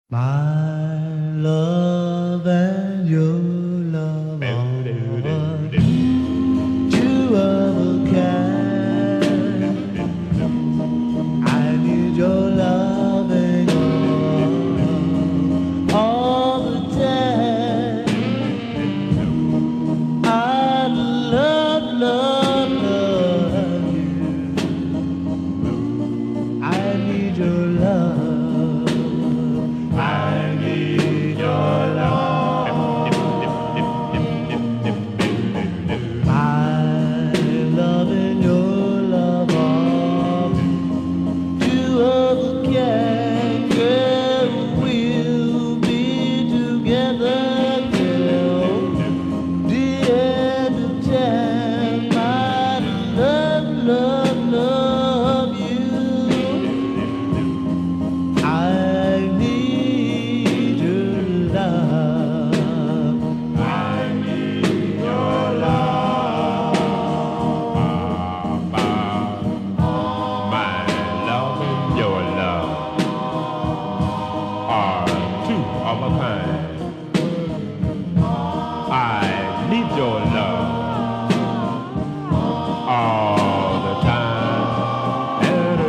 My love and your love are two of a kind. I need your loving all the time. I love you. I need your love. I need your love. My love and your love are two of a kind. Girl, we'll be together till the end of time. I love you. I need your love. I need your love. My love and your love are two of a kind. I need your love all the time, and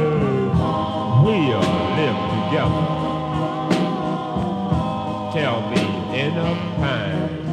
we'll live together. Tell me enough time.